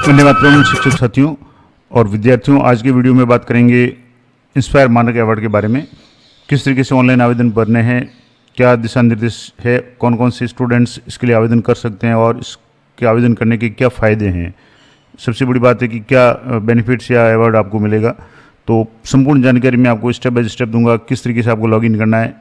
धन्यवाद प्रवीण। शिक्षक साथियों और विद्यार्थियों, आज की वीडियो में बात करेंगे इंस्पायर मानक अवार्ड के बारे में। किस तरीके से ऑनलाइन आवेदन भरने हैं, क्या दिशा निर्देश है, कौन कौन से स्टूडेंट्स इसके लिए आवेदन कर सकते हैं और इसके आवेदन करने के क्या फ़ायदे हैं। सबसे बड़ी बात है कि क्या बेनिफिट्स या अवार्ड आपको मिलेगा। तो संपूर्ण जानकारी मैं आपको स्टेप बाय स्टेप दूंगा, किस तरीके से आपको लॉगिन करना है।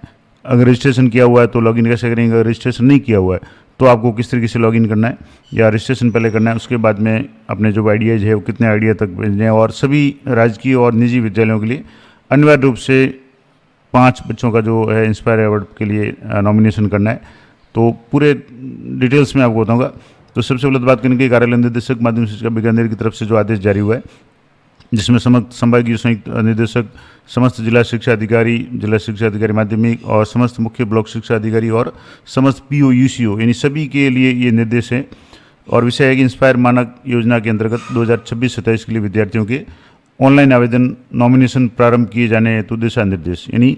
अगर रजिस्ट्रेशन किया हुआ है तो लॉगिन कैसे करेंगे, अगर रजिस्ट्रेशन नहीं किया हुआ है तो आपको किस तरीके से लॉगिन करना है, या रजिस्ट्रेशन पहले करना है, उसके बाद में अपने जो आइडियाज़ है वो कितने आइडिया तक भेजने हैं। और सभी राजकीय और निजी विद्यालयों के लिए अनिवार्य रूप से 5 बच्चों का जो है इंस्पायर अवार्ड के लिए नॉमिनेशन करना है। तो पूरे डिटेल्स में आपको बताऊँगा। तो सबसे पहले बात करेंगे कार्यालय निदेशक माध्यमिक शिक्षा बीकानेर की तरफ से जो आदेश जारी हुआ है, जिसमें समस्त संभागीय संयुक्त निदेशक, समस्त जिला शिक्षा अधिकारी माध्यमिक और समस्त मुख्य ब्लॉक शिक्षा अधिकारी और समस्त पीओ यूसीओ यानी सभी के लिए ये निर्देश है। और विषय है कि इंस्पायर मानक योजना के अंतर्गत 2026-27 के लिए विद्यार्थियों के ऑनलाइन आवेदन नॉमिनेशन प्रारंभ किए जाने हेतु दिशा निर्देश, यानी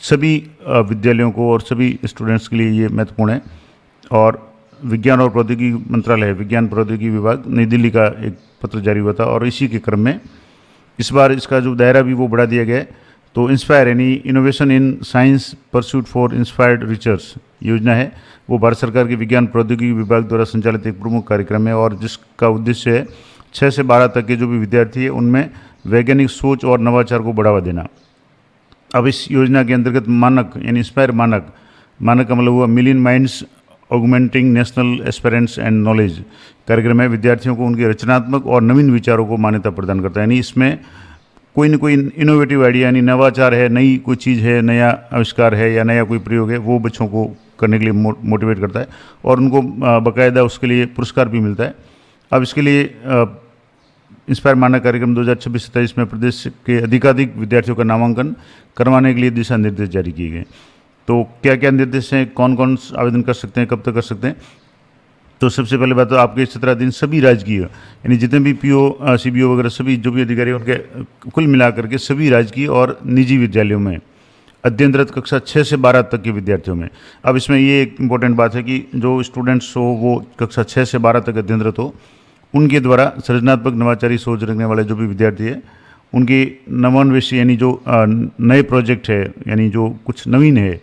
सभी विद्यालयों को और सभी स्टूडेंट्स के लिए ये महत्वपूर्ण है। और विज्ञान और प्रौद्योगिकी मंत्रालय, विज्ञान प्रौद्योगिकी विभाग नई दिल्ली का एक पत्र जारी हुआ था और इसी के क्रम में इस बार इसका जो दायरा भी वो बढ़ा दिया गया है। तो इंस्पायर यानी innovation in science pursuit for inspired research योजना है, वो भारत सरकार के विज्ञान प्रौद्योगिकी विभाग द्वारा संचालित एक प्रमुख कार्यक्रम है और जिसका उद्देश्य है 6 से 12 तक के जो भी विद्यार्थी है उनमें वैज्ञानिक सोच और नवाचार को बढ़ावा देना। अब इस योजना के अंतर्गत मानक यानी इंस्पायर मानक का मतलब हुआ million minds augmenting national aspirants and knowledge कार्यक्रम है। विद्यार्थियों को उनके रचनात्मक और नवीन विचारों को मान्यता प्रदान करता है, यानी इसमें कोई न कोई इनोवेटिव आइडिया यानी नवाचार है, नई कोई चीज़ है, नया आविष्कार है या नया कोई प्रयोग है, वो बच्चों को करने के लिए मोटिवेट करता है और उनको बाकायदा उसके लिए पुरस्कार भी मिलता है। अब इसके लिए इंस्पायर मानक कार्यक्रम 2026-27 में प्रदेश के अधिकाधिक विद्यार्थियों का नामांकन करवाने के लिए दिशा निर्देश जारी किए गए। तो क्या क्या निर्देश हैं, कौन कौन आवेदन कर सकते हैं, कब तक कर सकते हैं। तो सबसे पहले बात तो आपके 17 दिन सभी राजकीय यानी जितने भी पीओ सीबीओ वगैरह सभी जो भी अधिकारी उनके कुल मिलाकर के सभी राजकीय और निजी विद्यालयों में अध्ययनरत कक्षा 6 से 12 तक के विद्यार्थियों में। अब इसमें ये एक इम्पोर्टेंट बात है कि जो स्टूडेंट्स हो वो कक्षा 6 से 12 तक अध्ययनरत हो, उनके द्वारा सृजनात्मक नवाचारी सोच रखने वाले जो भी विद्यार्थी है उनकी नवान्वेषी यानी जो नए प्रोजेक्ट है यानी जो कुछ नवीन है,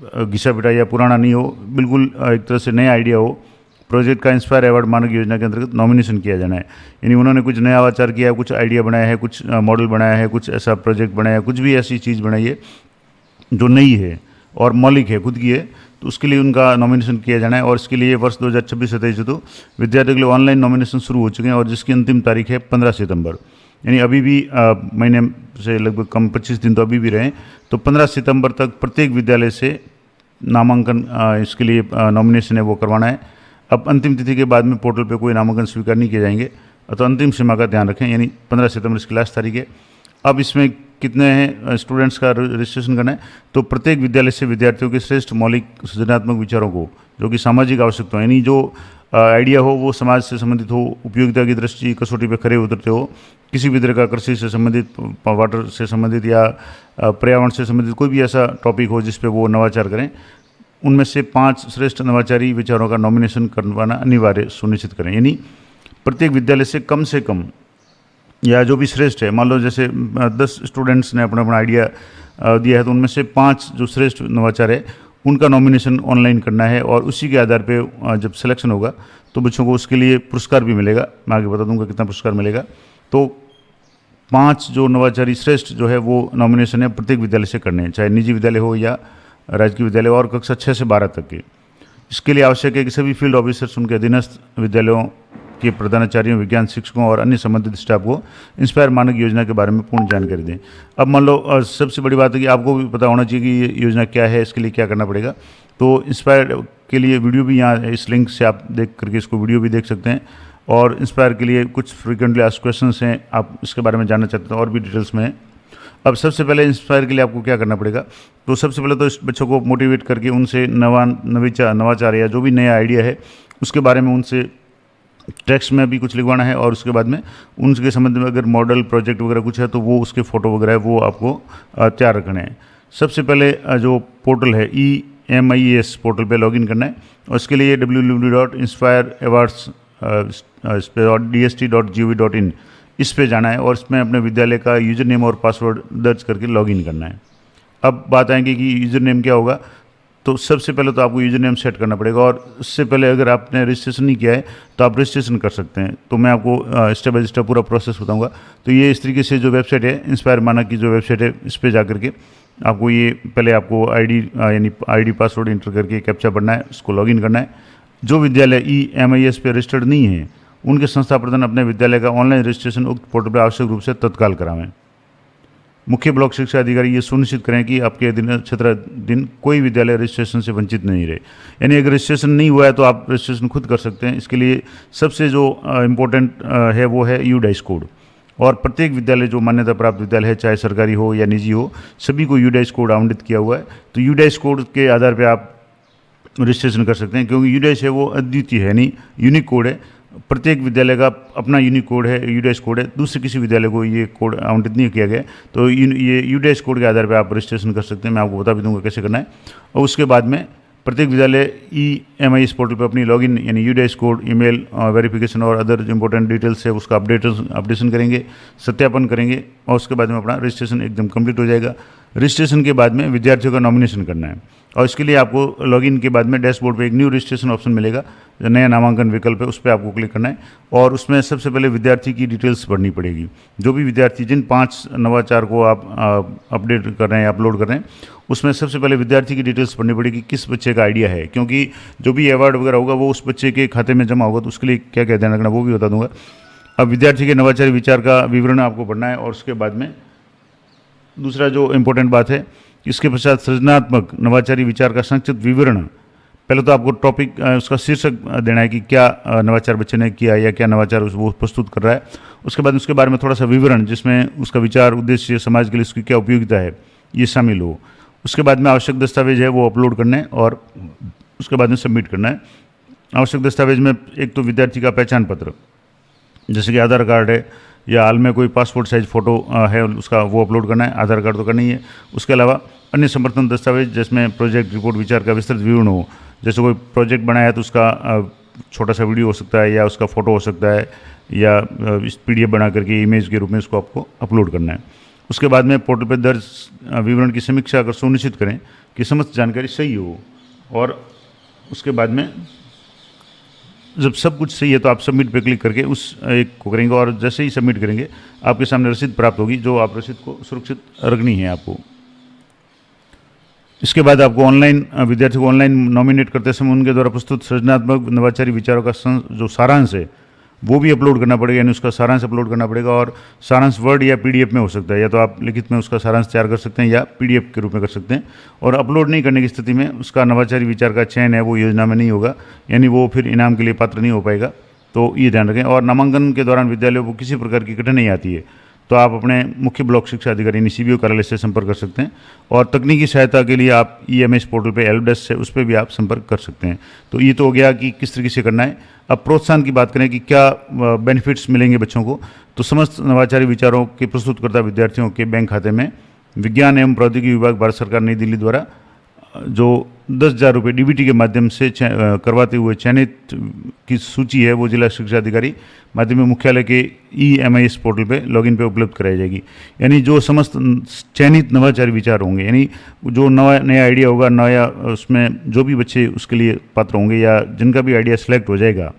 घिसा पिटा या पुराना नहीं हो, बिल्कुल एक तरह से नया आइडिया हो, प्रोजेक्ट का इंस्पायर अवार्ड मानक योजना के अंतर्गत नॉमिनेशन किया जाना है। यानी उन्होंने कुछ नया आविष्कार किया है, कुछ आइडिया बनाया है, कुछ मॉडल बनाया है, कुछ ऐसा प्रोजेक्ट बनाया है, कुछ भी ऐसी चीज़ बनाई है जो नई है और मौलिक है, खुद की है, तो उसके लिए उनका नॉमिनेशन किया जाना है। और इसके लिए वर्ष 2026-27 से तो विद्यार्थियों के लिए ऑनलाइन नॉमिनेशन शुरू हो चुके हैं और जिसकी अंतिम तारीख है 15 सितंबर, यानी अभी भी महीने से लगभग कम 25 दिन तो अभी भी रहे। तो 15 सितंबर तक प्रत्येक विद्यालय से नामांकन इसके लिए नॉमिनेशन है वो करवाना है। अब अंतिम तिथि के बाद में पोर्टल पे कोई नामांकन स्वीकार नहीं किए जाएंगे, तो अंतिम सीमा का ध्यान रखें, यानी 15 सितंबर इसकी लास्ट तारीख है। अब इसमें कितने हैं स्टूडेंट्स का रजिस्ट्रेशन करना है, तो प्रत्येक विद्यालय से विद्यार्थियों के श्रेष्ठ मौलिक सृजनात्मक विचारों को जो कि सामाजिक आवश्यकता यानी जो आइडिया हो वो समाज से संबंधित हो, उपयोगिता की दृष्टि कसौटी पर खरे उतरते हो, किसी भी तरह का कृषि से संबंधित, वाटर से संबंधित या पर्यावरण से संबंधित कोई भी ऐसा टॉपिक हो जिस पे वो नवाचार करें, उनमें से 5 श्रेष्ठ नवाचारी विचारों का नॉमिनेशन करवाना अनिवार्य सुनिश्चित करें। यानी प्रत्येक विद्यालय से कम या जो भी श्रेष्ठ है, मान लो जैसे 10 स्टूडेंट्स ने अपना आइडिया दिया है तो उनमें से 5 जो श्रेष्ठ नवाचार है उनका नॉमिनेशन ऑनलाइन करना है और उसी के आधार पे जब सिलेक्शन होगा तो बच्चों को उसके लिए पुरस्कार भी मिलेगा। मैं आगे बता दूंगा कितना पुरस्कार मिलेगा। तो 5 जो नवाचारी श्रेष्ठ जो है वो नॉमिनेशन है प्रत्येक विद्यालय से करने हैं, चाहे निजी विद्यालय हो या राजकीय विद्यालय और कक्षा 6 से 12 तक के। इसके लिए आवश्यक है कि सभी फील्ड ऑफिसर्स उनके अधीनस्थ विद्यालयों के प्रधानाचार्यों, विज्ञान शिक्षकों और अन्य संबंधित स्टाफ को इंस्पायर मानक योजना के बारे में पूर्ण जानकारी दें। अब मान लो सबसे बड़ी बात है कि आपको भी पता होना चाहिए कि ये योजना क्या है, इसके लिए क्या करना पड़ेगा। तो इंस्पायर के लिए वीडियो भी यहाँ इस लिंक से आप देख करके इसको वीडियो भी देख सकते हैं। और इंस्पायर के लिए कुछ फ्रीक्वेंटली आस्क्ड क्वेश्चंस हैं, आप इसके बारे में जानना चाहते हैं और भी डिटेल्स में। अब सबसे पहले इंस्पायर के लिए आपको क्या करना पड़ेगा, तो सबसे पहले तो इस बच्चों को मोटिवेट करके उनसे नवाचार या जो भी नया आइडिया है उसके बारे में उनसे टेक्स्ट में भी कुछ लिखवाना है और उसके बाद में उनके संबंध में अगर मॉडल प्रोजेक्ट वगैरह कुछ है तो वो उसके फ़ोटो वगैरह है वो आपको तैयार रखने हैं। सबसे पहले जो पोर्टल है EMIS पोर्टल पे लॉगिन करना है और इसके लिए www.inspireawards इस पर dst.gov.in इस पे जाना है और इसमें अपने विद्यालय का यूज़र नेम और पासवर्ड दर्ज करके लॉगिन करना है। अब बात आएंगे कि यूज़र नेम क्या होगा। तो सबसे पहले तो आपको यूज़र नेम सेट करना पड़ेगा और उससे पहले अगर आपने रजिस्ट्रेशन नहीं किया है तो आप रजिस्ट्रेशन कर सकते हैं। तो मैं आपको स्टेप बाय स्टेप पूरा प्रोसेस बताऊंगा। तो ये इस तरीके से जो वेबसाइट है, इंस्पायर मानक की जो वेबसाइट है, इस पर जा करके आपको ये पहले आपको आईडी पासवर्ड इंटर करके कैप्चा भरना है, उसको लॉगिन करना है। जो विद्यालय EMIS पे रजिस्टर्ड नहीं है उनके संस्था प्रधान अपने विद्यालय का ऑनलाइन रजिस्ट्रेशन उक्त पोर्टल पर आवश्यक रूप से तत्काल करावें। मुख्य ब्लॉक शिक्षा अधिकारी ये सुनिश्चित करें कि आपके दिन कोई विद्यालय रजिस्ट्रेशन से वंचित नहीं रहे। यानी अगर रजिस्ट्रेशन नहीं हुआ है तो आप रजिस्ट्रेशन खुद कर सकते हैं। इसके लिए सबसे जो इम्पोर्टेंट है वो है यूडाइस कोड। और प्रत्येक विद्यालय जो मान्यता प्राप्त विद्यालय है, चाहे सरकारी हो या निजी हो, सभी को यूडाइस कोड आवंटित किया हुआ है। तो यूडाइस कोड के आधार पर आप रजिस्ट्रेशन कर सकते हैं, क्योंकि यूडाइस है वो अद्वितीय है, यानी यूनिक कोड है। प्रत्येक विद्यालय का अपना यूनिक कोड है, यूडाइस कोड है, दूसरे किसी विद्यालय को ये कोड आवंटित नहीं किया गया। तो ये यूडाइस कोड के आधार पर आप रजिस्ट्रेशन कर सकते हैं। मैं आपको बता भी दूंगा कैसे करना है। और उसके बाद में प्रत्येक विद्यालय EMIS पोर्टल पर अपनी लॉगिन यानी यूडाइस कोड, ईमेल वेरिफिकेशन और अदर इंपॉर्टेंट डिटेल्स है उसका अपडेशन करेंगे, सत्यापन करेंगे और उसके बाद में अपना रजिस्ट्रेशन एकदम कंप्लीट हो जाएगा। रजिस्ट्रेशन के बाद में विद्यार्थियों का नॉमिनेशन करना है और इसके लिए आपको लॉगिन के बाद में डैशबोर्ड पे एक न्यू रजिस्ट्रेशन ऑप्शन मिलेगा, जो नया नामांकन विकल्प है, उस पर आपको क्लिक करना है और उसमें सबसे पहले विद्यार्थी की डिटेल्स भरनी पड़ेगी। जो भी विद्यार्थी जिन 5 नवाचार को आप अपडेट कर रहे हैं, अपलोड कर रहे हैं, उसमें सबसे पहले विद्यार्थी की डिटेल्स भरनी पड़ेगी, किस बच्चे का आइडिया है, क्योंकि जो भी अवार्ड वगैरह होगा वो उस बच्चे के खाते में जमा होगा। तो उसके लिए क्या क्या ध्यान रखना वो भी बता दूंगा। अब विद्यार्थी के नवाचारी विचार का विवरण आपको पढ़ना है और उसके बाद में दूसरा जो इम्पोर्टेंट बात है, इसके पश्चात सृजनात्मक नवाचारी विचार का संक्षिप्त विवरण। पहले तो आपको टॉपिक उसका शीर्षक देना है कि क्या नवाचार बच्चे ने किया या क्या नवाचार वो प्रस्तुत कर रहा है। उसके बाद उसके बारे में थोड़ा सा विवरण, जिसमें उसका विचार, उद्देश्य, समाज के लिए उसकी क्या उपयोगिता है, ये शामिल हो। उसके बाद में आवश्यक दस्तावेज है वो अपलोड करना है और उसके बाद में सबमिट करना है। आवश्यक दस्तावेज में एक तो विद्यार्थी का पहचान पत्र, जैसे कि आधार कार्ड है या हाल में कोई पासपोर्ट साइज फ़ोटो है उसका, वो अपलोड करना है। आधार कार्ड तो करना ही है। उसके अलावा अन्य समर्थन दस्तावेज जिसमें प्रोजेक्ट रिपोर्ट विचार का विस्तृत विवरण हो। जैसे कोई प्रोजेक्ट बनाया है तो उसका छोटा सा वीडियो हो सकता है या उसका फ़ोटो हो सकता है या इस PDF बना करके इमेज के रूप में उसको आपको अपलोड करना है। उसके बाद में पोर्टल पर दर्ज विवरण की समीक्षा कर सुनिश्चित करें कि समस्त जानकारी सही हो। और उसके बाद में जब सब कुछ सही है तो आप सबमिट पे क्लिक करके उस एक को करेंगे और जैसे ही सबमिट करेंगे आपके सामने रसीद प्राप्त होगी, जो आप रसीद को सुरक्षित रखनी है आपको। इसके बाद आपको ऑनलाइन विद्यार्थी को ऑनलाइन नॉमिनेट करते समय उनके द्वारा प्रस्तुत सृजनात्मक नवाचारी विचारों का जो सारांश है वो भी अपलोड करना पड़ेगा, यानी उसका सारांश अपलोड करना पड़ेगा। और सारांश वर्ड या PDF में हो सकता है, या तो आप लिखित में उसका सारांश तैयार कर सकते हैं या PDF के रूप में कर सकते हैं। और अपलोड नहीं करने की स्थिति में उसका नवाचारी विचार का चयन है वो योजना में नहीं होगा, यानी वो फिर इनाम के लिए पात्र नहीं हो पाएगा। तो ये ध्यान रखें। और नामांकन के दौरान विद्यालयों को किसी प्रकार की कठिनाई आती है तो आप अपने मुख्य ब्लॉक शिक्षा अधिकारी यानी CBO कार्यालय से संपर्क कर सकते हैं। और तकनीकी सहायता के लिए आप EMIS पोर्टल पे हेल्प डेस्क से उस पर भी आप संपर्क कर सकते हैं। तो ये तो हो गया कि किस तरीके से करना है। अब प्रोत्साहन की बात करें कि क्या बेनिफिट्स मिलेंगे बच्चों को। तो समस्त नवाचारी विचारों के प्रस्तुतकर्ता विद्यार्थियों के बैंक खाते में विज्ञान एवं प्रौद्योगिकी विभाग, भारत सरकार, नई दिल्ली द्वारा जो 10,000 रुपये DBT के माध्यम से करवाते हुए चयनित की सूची है वो जिला शिक्षा अधिकारी माध्यमिक मुख्यालय के EMIS पोर्टल पे लॉगिन पे उपलब्ध कराई जाएगी। यानी जो समस्त चयनित नवाचारी विचार होंगे, यानी जो नया आइडिया होगा, नया उसमें जो भी बच्चे उसके लिए पात्र होंगे या जिनका भी आइडिया सेलेक्ट हो जाएगा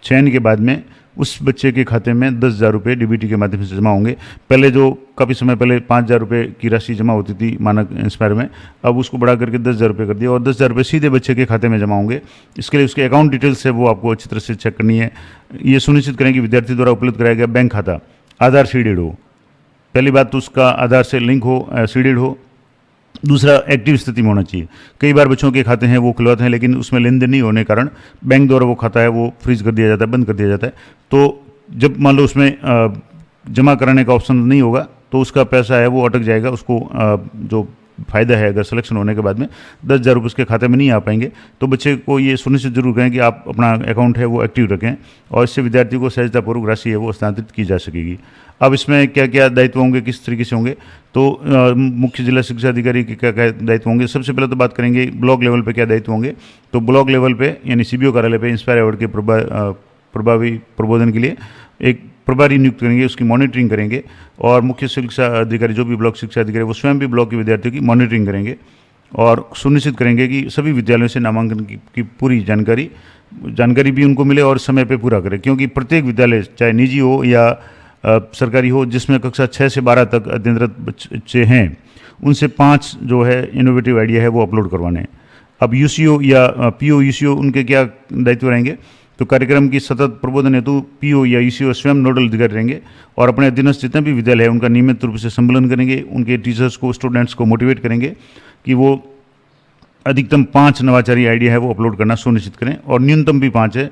चयन के बाद में, उस बच्चे के खाते में 10,000 रुपये DBT के माध्यम से जमा होंगे। पहले जो काफ़ी समय पहले 5,000 रुपये की राशि जमा होती थी मानक इंस्पायर में, अब उसको बढ़ा करके 10,000 रुपये कर दिया और 10,000 रुपये सीधे बच्चे के खाते में जमा होंगे। इसके लिए उसके अकाउंट डिटेल्स है वो आपको अच्छी तरह से चेक करनी है। ये सुनिश्चित करें कि विद्यार्थी द्वारा उपलब्ध कराया गया बैंक खाता आधार सीडेड हो। पहली बात तो उसका आधार से लिंक हो, सीडेड हो। दूसरा, एक्टिव स्थिति में होना चाहिए। कई बार बच्चों के खाते हैं वो खुलवाते हैं लेकिन उसमें लेन देन नहीं होने के कारण बैंक द्वारा वो खाता है वो फ्रीज कर दिया जाता है, बंद कर दिया जाता है। तो जब मान लो उसमें जमा कराने का ऑप्शन नहीं होगा तो उसका पैसा है वो अटक जाएगा। उसको जो फ़ायदा है अगर सिलेक्शन होने के बाद में 10,000 रुपये उसके खाते में नहीं आ पाएंगे। तो बच्चे को ये सुनिश्चित जरूर करें कि आप अपना अकाउंट है वो एक्टिव रखें और इससे विद्यार्थी को सहजतापूर्वक राशि है वो हस्तांतरित की जा सकेगी। अब इसमें क्या क्या दायित्व होंगे, किस तरीके से होंगे, तो मुख्य जिला शिक्षा अधिकारी के क्या क्या दायित्व होंगे। सबसे पहले तो बात करेंगे ब्लॉक लेवल पे क्या दायित्व होंगे। तो ब्लॉक लेवल पे यानी CBO कार्यालय पे इंस्पायर अवार्ड के प्रभावी प्रबोधन के लिए एक प्रभारी नियुक्त करेंगे, उसकी मॉनिटरिंग करेंगे। और मुख्य शिक्षा अधिकारी जो भी ब्लॉक शिक्षा अधिकारी वो स्वयं भी ब्लॉक के विद्यार्थियों की मॉनिटरिंग करेंगे और सुनिश्चित करेंगे कि सभी विद्यालयों से नामांकन की पूरी जानकारी भी उनको मिले और समय पे पूरा करें। क्योंकि प्रत्येक विद्यालय चाहे निजी हो या सरकारी हो जिसमें कक्षा 6 से 12 तक अध्ययनरत बच्चे हैं, उनसे 5 जो है इनोवेटिव आइडिया है वो अपलोड करवाने हैं। अब यूसीओ या पीओ यूसीओ उनके क्या दायित्व रहेंगे, तो कार्यक्रम की सतत प्रबोधन हेतु पीओ या यूसीओ स्वयं नोडल अधिकारी रहेंगे और अपने अधीनस्थ जितने भी विद्यालय है उनका नियमित रूप से संबोधन करेंगे, उनके टीचर्स को स्टूडेंट्स को मोटिवेट करेंगे कि वो अधिकतम 5 नवाचारी आइडिया है वो अपलोड करना सुनिश्चित करें और न्यूनतम भी 5 है।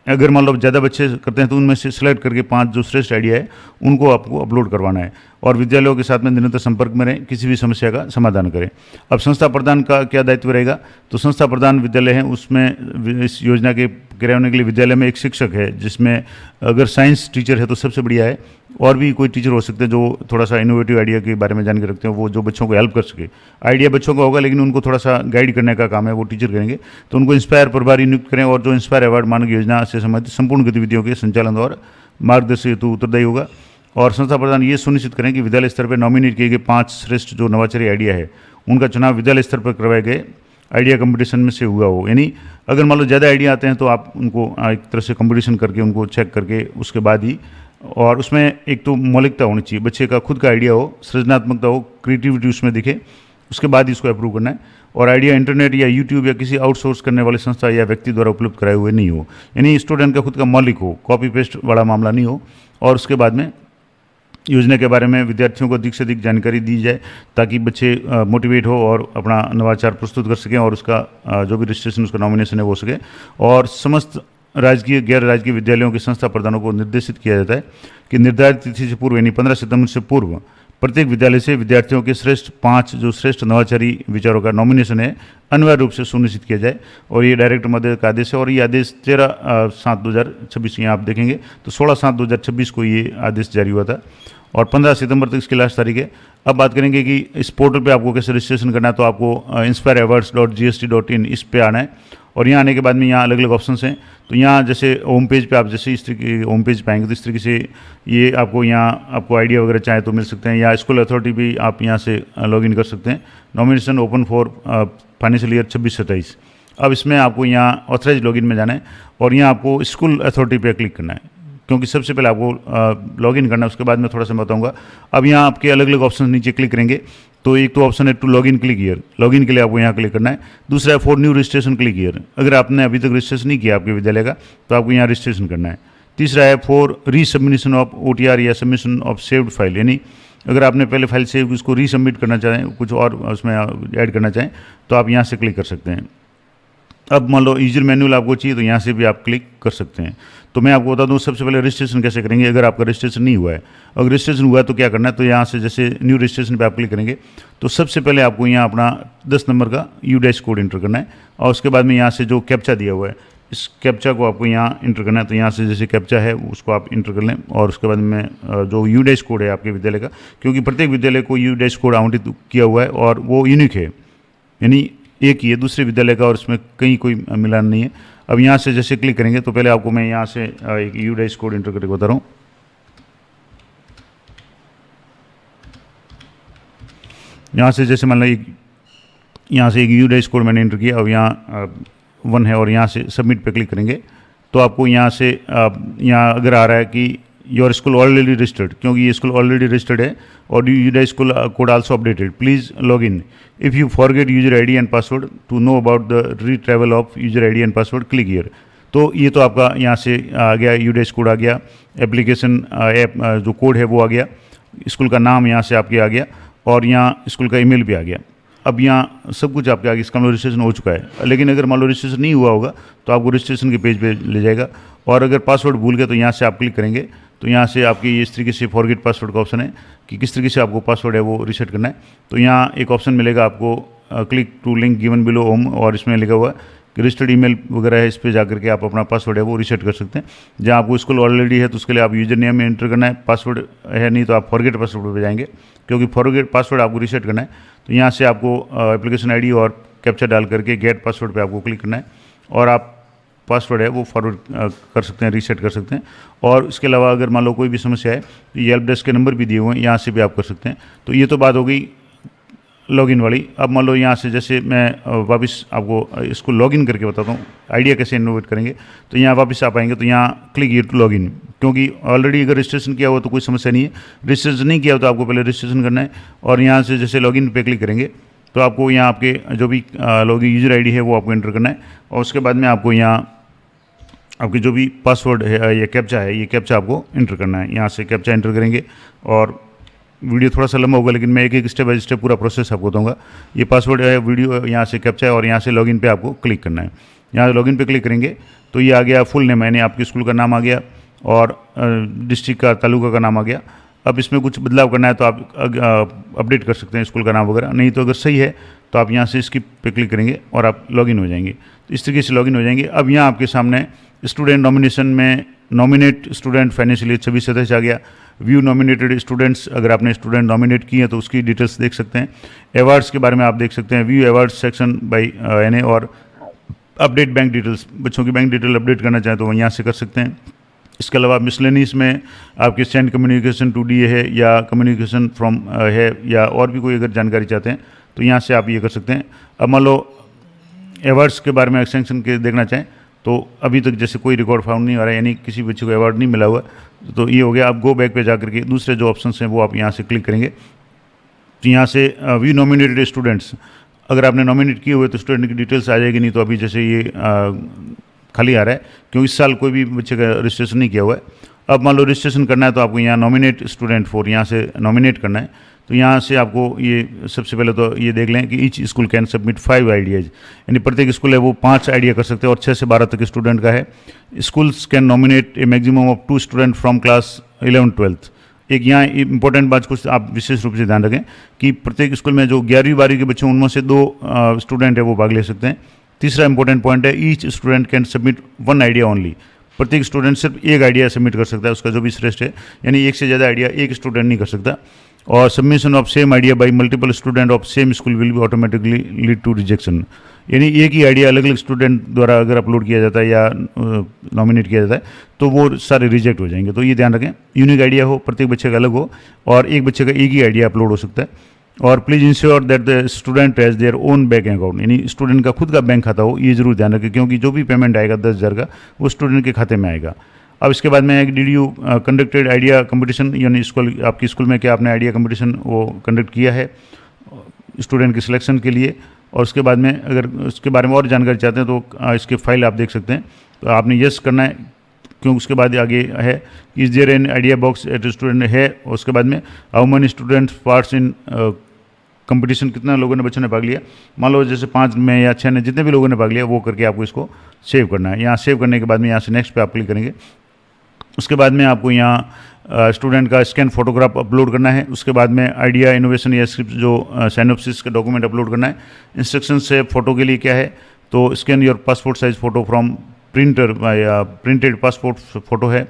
अगर मान लो ज़्यादा बच्चे करते हैं तो उनमें से सिलेक्ट करके 5 जो श्रेष्ठ आइडिया है उनको आपको अपलोड करवाना है और विद्यालयों के साथ में निरंतर संपर्क में रहें, किसी भी समस्या का समाधान करें। अब संस्था प्रधान का क्या दायित्व रहेगा, तो संस्था प्रधान विद्यालय है उसमें इस योजना के क्रियान्वयन के लिए विद्यालय में एक शिक्षक है, जिसमें अगर साइंस टीचर है तो सबसे बढ़िया है, और भी कोई टीचर हो सकते हैं जो थोड़ा सा इनोवेटिव आइडिया के बारे में जानकारी रखते हैं, वो जो बच्चों को हेल्प कर सके। आइडिया बच्चों का होगा लेकिन उनको थोड़ा सा गाइड करने का काम है वो टीचर करेंगे, तो उनको इंस्पायर प्रभारी नियुक्त करें और जो इंस्पायर अवार्ड मानक योजना से संबंधित संपूर्ण गतिविधियों के संचालन और मार्गदर्शन हेतु उत्तरदायी होगा। और संस्था प्रधान ये सुनिश्चित करें कि विद्यालय स्तर पर नॉमिनेट किए गए 5 श्रेष्ठ जो नवाचारी आइडिया है उनका चुनाव विद्यालय स्तर पर करवाए गए आइडिया कंपटीशन में से हुआ हो। यानी अगर मान लो ज़्यादा आइडिया आते हैं तो आप उनको एक तरह से कंपटीशन करके उनको चेक करके उसके बाद ही, और उसमें एक तो मौलिकता होनी चाहिए, बच्चे का खुद का आइडिया हो, सृजनात्मकता हो, क्रिएटिविटी उसमें दिखे, उसके बाद ही इसको अप्रूव करना है। और आइडिया इंटरनेट या यूट्यूब या किसी आउटसोर्स करने वाली संस्था या व्यक्ति द्वारा उपलब्ध कराए हुए नहीं हो, यानी स्टूडेंट का खुद का मौलिक हो, कॉपी पेस्ट वाला मामला नहीं हो। और उसके बाद में योजना के बारे में विद्यार्थियों को अधिक से अधिक जानकारी दी जाए ताकि बच्चे मोटिवेट हो और अपना नवाचार प्रस्तुत कर सकें और उसका जो भी रजिस्ट्रेशन उसका नॉमिनेशन है वो हो सके। और समस्त राजकीय गैर राजकीय विद्यालयों के संस्था प्रधानों को निर्देशित किया जाता है कि निर्धारित तिथि से पूर्व यानी 15 सितंबर से पूर्व प्रत्येक विद्यालय से विद्यार्थियों के श्रेष्ठ 5 जो श्रेष्ठ नवाचारी विचारों का नॉमिनेशन है अनिवार्य रूप से सुनिश्चित किया जाए। और ये डायरेक्ट मध्य का आदेश है और ये आदेश 13/7/2026 यहाँ आप देखेंगे तो 16/7/2026 को ये आदेश जारी हुआ था और 15 सितंबर तक इसकी लास्ट तारीख है। अब बात करेंगे कि इस पोर्टल पे आपको कैसे रजिस्ट्रेशन करना है, तो आपको inspireawards.gst.in इस पे आना है और यहाँ आने के बाद में यहाँ अलग अलग ऑप्शंस हैं। तो यहाँ जैसे होम पेज पे आप जैसे इस तरीके होम पेज पाएंगे तो इस तरीके से ये आपको यहाँ आपको आइडिया वगैरह चाहे तो मिल सकते हैं, या स्कूल अथॉरिटी भी आप यहाँ से लॉगिन कर सकते हैं। Nomination open for financial year 26-27। अब इसमें आपको यहाँ ऑथराइज लॉगिन में जाना है और यहाँ आपको स्कूल अथॉरिटी पे क्लिक करना है, क्योंकि सबसे पहले आपको लॉगिन करना है, उसके बाद मैं थोड़ा सा बताऊंगा। अब यहाँ आपके अलग अलग ऑप्शन नीचे क्लिक करेंगे तो एक तो ऑप्शन है to login click here, login के लिए आपको यहाँ क्लिक करना है। दूसरा है for new registration click here, अगर आपने अभी तक रजिस्ट्रेशन नहीं किया आपके विद्यालय का तो आपको यहाँ रजिस्ट्रेशन करना है। तीसरा है फॉर रीसबमिशन ऑफ OTR या सबमिशन ऑफ सेव्ड फाइल, यानी अगर आपने पहले फाइल सेव उसको रीसबमिट करना चाहें, कुछ और उसमें ऐड करना चाहें तो आप यहाँ से क्लिक कर सकते हैं। अब मान लो यूजर मैनुअल आपको चाहिए तो यहाँ से भी आप क्लिक कर सकते हैं। तो मैं आपको बता दूँ सबसे पहले रजिस्ट्रेशन कैसे करेंगे। अगर आपका रजिस्ट्रेशन नहीं हुआ है, अगर रजिस्ट्रेशन हुआ है तो क्या करना है, तो यहाँ से जैसे न्यू रजिस्ट्रेशन पे आप क्लिक करेंगे तो सबसे पहले आपको यहाँ अपना 10 नंबर का U- कोड इंटर करना है और उसके बाद में यहाँ से जो कैप्चा दिया हुआ है इस कैप्चा को आपको यहाँ इंटर करना है। तो यहाँ से जैसे कैप्चा है उसको आप इंटर कर लें और उसके बाद में जो U- कोड है आपके विद्यालय का, क्योंकि प्रत्येक विद्यालय को U- कोड आवंटित किया हुआ है और वो यूनिक है, यानी एक ही है दूसरे विद्यालय का और इसमें कहीं कोई मिलान नहीं है। अब यहाँ से जैसे क्लिक करेंगे तो पहले आपको मैं यहाँ से एक U- कोड इंटर करके बता रहा हूँ। यहाँ से जैसे मान लो यहाँ से एक U- कोड मैंने इंटर किया, अब यहाँ 1 है और यहाँ से सबमिट पे क्लिक करेंगे तो आपको यहाँ से यहाँ अगर आ रहा है कि योर स्कूल ऑलरेडी रजिस्टर्ड, क्योंकि ये स्कूल ऑलरेडी रजिस्टर्ड है और U- school code also updated, please log in if you forget user ID and password to know about the retrieval of user ID and password click here. तो ये तो आपका यहाँ से आ गया, U- कोड आ गया, एप्लीकेशन ऐप जो code है वो आ गया, स्कूल का नाम यहाँ से आपके आ गया और यहाँ स्कूल का ईमेल भी आ गया। अब यहाँ सब कुछ आपके आगे, इसका रजिस्ट्रेशन हो चुका है। लेकिन अगर मान लो रजिस्ट्रेशन नहीं हुआ होगा तो आपको रजिस्ट्रेशन के पेज पे ले जाएगा और अगर पासवर्ड भूल गए तो यहाँ से आप क्लिक करेंगे तो यहाँ से आपकी इस तरीके से फॉरगेट पासवर्ड का ऑप्शन है कि किस तरीके से आपको पासवर्ड है वो रीसेट करना है। तो यहाँ एक ऑप्शन मिलेगा आपको click to link given below home और इसमें लिखा हुआ है कि रजिस्टर्ड ईमेल वगैरह है, इस पर जाकर के आप अपना पासवर्ड है वो रीसेट कर सकते हैं। जहाँ आपको स्कूल ऑलरेडी है तो उसके लिए आप यूजर नेम में एंटर करना है, पासवर्ड है नहीं तो आप फॉरगेट पासवर्ड पे जाएंगे, क्योंकि फॉरगेट पासवर्ड आपको रीसेट करना है। तो यहाँ से आपको एप्लीकेशन ID और कैप्चा डाल करके गेट पासवर्ड पे आपको क्लिक करना है और आप पासवर्ड है वो फॉरवर्ड कर सकते हैं, रीसेट कर सकते हैं। और इसके अलावा अगर मान लो कोई भी समस्या है तो ये हेल्प डेस्क के नंबर भी दिए हुए हैं, यहाँ से भी आप कर सकते हैं। तो ये तो बात हो गई लॉगिन वाली। अब मान लो यहाँ से जैसे मैं वापस आपको इसको लॉगिन करके बताता हूँ आइडिया कैसे इनोवेट करेंगे। तो यहाँ वापस आप आएंगे तो यहाँ क्लिक हियर टू लॉगिन, क्योंकि ऑलरेडी अगर रजिस्ट्रेशन किया हुआ तो कोई समस्या नहीं है। रजिस्ट्रेशन नहीं किया हो तो आपको पहले रजिस्ट्रेशन करना है और यहाँ से जैसे लॉगिन पे क्लिक करेंगे तो आपको यहाँ आपके जो भी लॉगिन यूजर आईडी है वो आपको एंटर करना है। और उसके बाद में आपको यहाँ आपकी जो भी पासवर्ड है या कैप्चा है, ये कैप्चा आपको एंटर करना है। यहाँ से कैप्चा एंटर करेंगे और वीडियो थोड़ा सा लंबा होगा लेकिन मैं एक एक स्टेप बाय स्टेप पूरा प्रोसेस आपको बताऊंगा। ये पासवर्ड है, वीडियो यहाँ से कैप्चा है और यहाँ से लॉगिन पे आपको क्लिक करना है। यहाँ लॉगिन पे क्लिक करेंगे तो ये आ गया फुल नेम, यानी आपके स्कूल का नाम आ गया और डिस्ट्रिक्ट का, तालुका का नाम आ गया। अब इसमें कुछ बदलाव करना है तो आप अपडेट कर सकते हैं स्कूल का नाम वगैरह, नहीं तो अगर सही है तो आप यहाँ से स्किप पे क्लिक करेंगे और आप लॉगिन हो जाएंगे। तो इस तरीके से लॉगिन हो जाएंगे। अब यहाँ आपके सामने स्टूडेंट नॉमिनेशन में नॉमिनेट स्टूडेंट फाइनेंशियल ईयर 26-27 आ गया। व्यू नॉमिनेटेड स्टूडेंट्स, अगर आपने स्टूडेंट नॉमिनेट किए हैं तो उसकी डिटेल्स देख सकते हैं। अवार्ड्स के बारे में आप देख सकते हैं, view awards section by NA और अपडेट बैंक डिटेल्स, बच्चों की बैंक डिटेल अपडेट करना चाहें तो वो यहाँ से कर सकते हैं। इसके अलावा मिसलेनियस में आपके सेंड कम्युनिकेशन टू डीए है या कम्युनिकेशन फ्रॉम है या और भी कोई अगर जानकारी चाहते हैं तो यहाँ से आप ये कर सकते हैं। अब मान लो अवार्ड्स के बारे में एक्सटेंशन के देखना चाहें तो अभी तक जैसे कोई रिकॉर्ड फाउंड नहीं हो रहा है, यानी किसी बच्चे को अवार्ड नहीं मिला हुआ, तो ये हो गया। आप गो बैक पे जा करके दूसरे जो ऑप्शन हैं वो आप यहाँ से क्लिक करेंगे तो यहाँ से व्यू नॉमिनेटेड स्टूडेंट्स, अगर आपने नॉमिनेट किए हुए तो स्टूडेंट की डिटेल्स आ जाएगी, नहीं तो अभी जैसे ये खाली आ रहा है क्योंकि इस साल कोई भी बच्चे का रजिस्ट्रेशन नहीं किया हुआ है। अब मान लो रजिस्ट्रेशन करना है तो आपको यहाँ नॉमिनेट स्टूडेंट फॉर यहाँ से नॉमिनेट करना है। तो यहाँ से आपको ये सबसे पहले तो ये देख लें कि each school can submit 5 ideas, यानी प्रत्येक स्कूल है वो 5 आइडिया कर सकते हैं और 6 से 12 तक स्टूडेंट का है। Schools can nominate A maximum of 2 student from class 11-12। एक यहाँ इंपॉर्टेंट बात कुछ आप विशेष रूप से ध्यान रखें कि प्रत्येक स्कूल में जो 11वीं-12वीं के बच्चे उनमें से 2 स्टूडेंट है वो भाग ले सकते हैं। तीसरा इंपॉर्टेंट पॉइंट है each student can submit 1 idea only, प्रत्येक स्टूडेंट सिर्फ एक आइडिया सबमिट कर सकता है, उसका जो भी श्रेष्ठ है, यानी एक से ज़्यादा आइडिया एक स्टूडेंट नहीं कर सकता। और submission of same idea by multiple student of same school will be automatically lead to rejection, यानी एक ही आइडिया अलग अलग स्टूडेंट द्वारा अगर अपलोड किया जाता है या नॉमिनेट किया जाता है तो वो सारे रिजेक्ट हो जाएंगे। तो ये ध्यान रखें यूनिक आइडिया हो, प्रत्येक बच्चे का अलग हो और एक बच्चे का एक ही आइडिया अपलोड हो सकता है। और please ensure that the student has their own bank account, यानी स्टूडेंट का खुद का बैंक खाता हो, ये जरूर ध्यान रखें क्योंकि जो भी पेमेंट आएगा 10,000 का वो स्टूडेंट के खाते में आएगा। अब इसके बाद में एक did you conducted idea competition, यानी स्कूल आपकी स्कूल में क्या आपने आइडिया कंपटीशन वो कंडक्ट किया है स्टूडेंट के सिलेक्शन के लिए। और उसके बाद में अगर उसके बारे में और जानकारी चाहते हैं तो इसके फाइल आप देख सकते हैं, तो आपने यस करना है क्योंकि उसके बाद आगे है is there an idea box at student है। और उसके बाद में how many students parts in competition, कितना लोगों ने बच्चों ने भाग लिया, मान लो जैसे 5 में या 6 ने, जितने भी लोगों ने भाग लिया वो करके आपको इसको सेव करना है। यहाँ सेव करने के बाद में यहाँ से नेक्स्ट पे आप क्लिक करेंगे। उसके बाद में आपको यहाँ स्टूडेंट का स्कैन फोटोग्राफ अपलोड करना है। उसके बाद में आइडिया इनोवेशन या स्क्रिप्ट जो साइनोप्सिस का डॉक्यूमेंट अपलोड करना है। इंस्ट्रक्शन से फोटो के लिए क्या है तो scan your passport size photo from printer या प्रिंटेड पासपोर्ट फोटो है।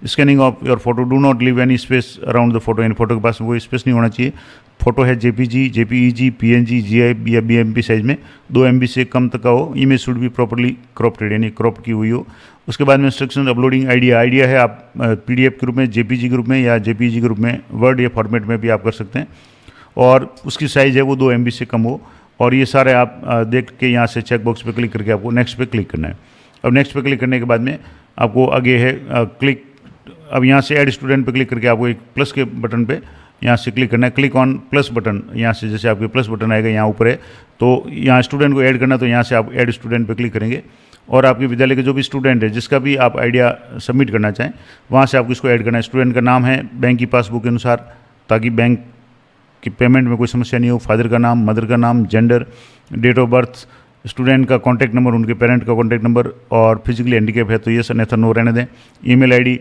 Scanning of your photo do not leave any space around the photo, यानी फोटो के पास कोई स्पेस नहीं होना चाहिए। फोटो है जेपीजी, जेपीईजी, पीएनजी, जीआई या बीएमपी साइज में 2 MB से कम तक का हो। Image should be properly cropped, यानी क्रॉप की हुई हो। उसके बाद में इंस्ट्रक्शन अपलोडिंग आइडिया है आप पीडीएफ के रूप में, जेपीजी के रूप में या जेपीजी के रूप में, वर्ड या फॉर्मेट में भी आप कर सकते हैं और उसकी साइज़ है वो 2 MB से कम हो। और ये सारे आप देख के यहाँ से चेक बॉक्स पे क्लिक करके आपको नेक्स्ट पे क्लिक करना है। अब नेक्स्ट पे क्लिक करने के बाद में आपको आगे है क्लिक, अब यहाँ से ऐड स्टूडेंट पे क्लिक करके आपको एक प्लस के बटन पे यहाँ से क्लिक करना है। क्लिक ऑन प्लस बटन, यहाँ से जैसे आपके प्लस बटन आएगा यहाँ ऊपर है तो यहाँ स्टूडेंट को ऐड करना, तो यहाँ से आप ऐड स्टूडेंट पे क्लिक करेंगे और आपके विद्यालय के जो भी स्टूडेंट है जिसका भी आप आइडिया सबमिट करना चाहें वहाँ से आपको इसको ऐड करना है। स्टूडेंट का नाम है बैंक की पासबुक के अनुसार, ताकि बैंक की पेमेंट में कोई समस्या नहीं हो। फादर का नाम, मदर का नाम, gender, date of birth, student का कॉन्टैक्ट नंबर, उनके पेरेंट का कॉन्टैक्ट नंबर, और फिजिकली हैंडीकैप है तो ये सर नेथर नो रहने दें। ईमेल आईडी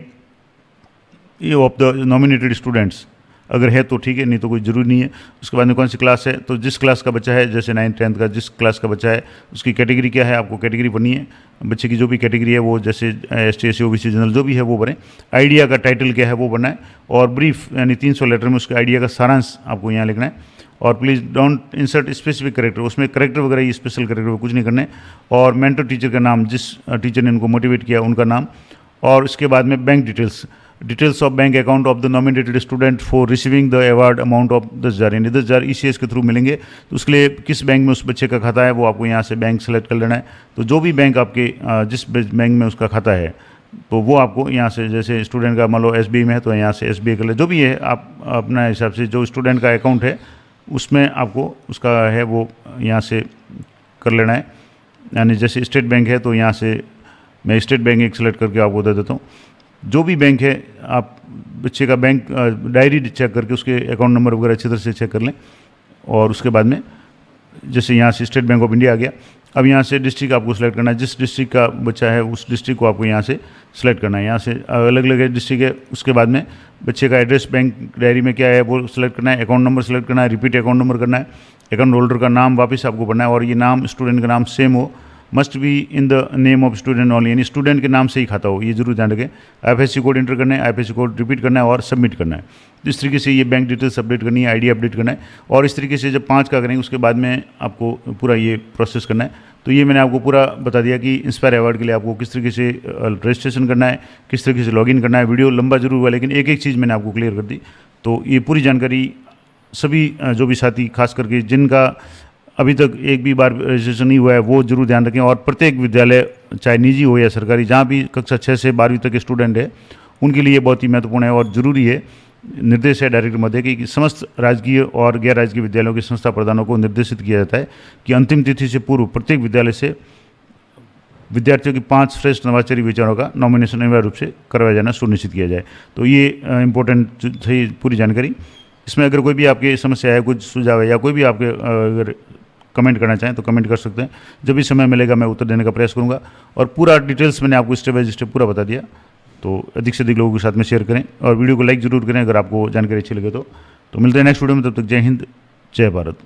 ये ऑफ द नॉमिनेटेड स्टूडेंट्स अगर है तो ठीक है, नहीं तो कोई ज़रूरी नहीं है। उसके बाद में कौन सी क्लास है तो जिस क्लास का बच्चा है, जैसे 9th 10th का जिस क्लास का बच्चा है उसकी कैटेगरी क्या है, आपको कैटेगरी भरनी है। बच्चे की जो भी कैटेगरी है वो जैसे ST SC OBC जनरल जो भी है वो भरें। आइडिया का टाइटल क्या है वो भरना है और ब्रीफ यानी 300 लेटर में उसके आइडिया का सारांश आपको यहाँ लिखना है। और please don't insert specific character, उसमें करेक्टर वगैरह ये स्पेशल करेक्टर कुछ नहीं करने। और मेंटर टीचर का नाम, जिस टीचर ने इनको मोटिवेट किया उनका नाम। और उसके बाद में bank details of bank account of the nominated student for receiving the award amount of 10,000, यानी 10,000 ECS के थ्रू मिलेंगे। तो उसके लिए किस बैंक में उस बच्चे का खाता है वो आपको यहाँ से बैंक सेलेक्ट कर लेना है। तो जो भी बैंक आपके जिस बैंक में उसका खाता है तो वो आपको यहाँ से, जैसे स्टूडेंट का मान लो SBI में है तो यहाँ से SBI कर ले, जो भी है आप अपना हिसाब से जो स्टूडेंट का अकाउंट है उसमें आपको उसका है वो यहाँ से कर लेना है। यानी जैसे स्टेट बैंक है तो यहाँ से मैं स्टेट बैंक एक सेलेक्ट करके आपको दे देता हूँ। जो भी बैंक है आप बच्चे का बैंक डायरी चेक करके उसके अकाउंट नंबर वगैरह अच्छी तरह से चेक कर लें। और उसके बाद में जैसे यहाँ से स्टेट बैंक ऑफ इंडिया आ गया। अब यहाँ से डिस्ट्रिक्ट आपको सेलेक्ट करना है, जिस डिस्ट्रिक्ट का बच्चा है उस डिस्ट्रिक्ट को आपको यहाँ से सेलेक्ट करना है। यहाँ से अलग अलग डिस्ट्रिक्ट है। उसके बाद में बच्चे का एड्रेस बैंक डायरी में क्या है वो सेलेक्ट करना है, अकाउंट नंबर सेलेक्ट करना है, रिपीट अकाउंट नंबर करना है, अकाउंट होल्डर का नाम वापस आपको भरना है और ये नाम स्टूडेंट का नाम सेम हो, must be in the name of student only, यानी स्टूडेंट के नाम से ही खाता हो, ये जरूर ध्यान रखें। IFSC कोड इंटर करना है, IFSC कोड रिपीट करना है और सबमिट करना है। तो इस तरीके से ये बैंक डिटेल्स अपडेट करनी है, ID अपडेट करना है। और इस तरीके से जब 5 का करेंगे उसके बाद में आपको पूरा ये प्रोसेस करना है। तो ये मैंने आपको पूरा बता दिया कि इंस्पायर अवार्ड के लिए आपको किस तरीके से रजिस्ट्रेशन करना है, किस तरीके से लॉगिन करना है। वीडियो लंबा जरूर हुआ लेकिन एक एक चीज़ मैंने आपको क्लियर कर दी। तो ये पूरी जानकारी सभी जो भी साथी खास करके जिनका अभी तक एक भी बार रजिस्ट्रेशन नहीं हुआ है वो जरूर ध्यान रखें। और प्रत्येक विद्यालय चाहे निजी हो या सरकारी, जहाँ भी कक्षा 6 से 12वीं तक के स्टूडेंट है उनके लिए बहुत ही महत्वपूर्ण है और ज़रूरी है। निर्देश है डायरेक्टर महोदय कि समस्त राजकीय और गैर राजकीय विद्यालयों के संस्था प्रधानों को निर्देशित किया जाता है कि अंतिम तिथि से पूर्व प्रत्येक विद्यालय से विद्यार्थियों की 5 श्रेष्ठ नवाचारी विचारों का नॉमिनेशन अनिवार्य रूप से करवाया जाना सुनिश्चित किया जाए। तो ये इम्पोर्टेंट थी पूरी जानकारी। इसमें अगर कोई भी आपकी समस्या है, कुछ सुझाव है या कोई भी आपके अगर कमेंट करना चाहें तो कमेंट कर सकते हैं। जब भी समय मिलेगा मैं उत्तर देने का प्रयास करूंगा। और पूरा डिटेल्स मैंने आपको स्टेप बाय स्टेप पूरा बता दिया। तो अधिक से अधिक लोगों के साथ में शेयर करें और वीडियो को लाइक ज़रूर करें अगर आपको जानकारी अच्छी लगे तो मिलते हैं नेक्स्ट वीडियो में। तब तक जय हिंद, जय भारत।